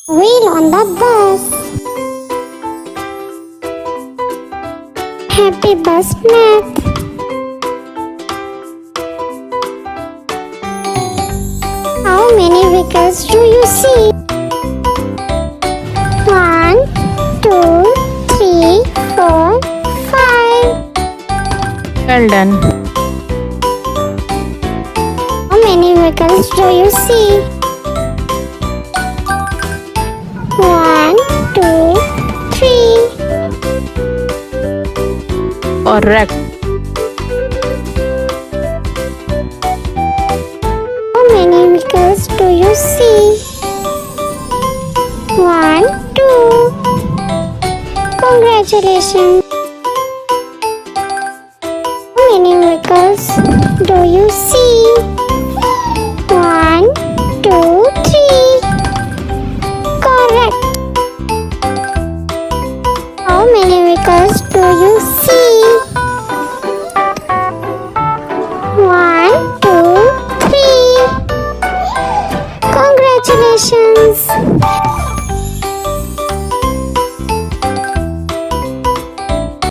Wheel on the bus. Happy bus math. How many vehicles do you see? 1, 2, 3, 4, 5. Well done. How many vehicles do you see? 1, 2, 3. Correct. How many vehicles do you see? 1, 2. Congratulations. How many vehicles do you see?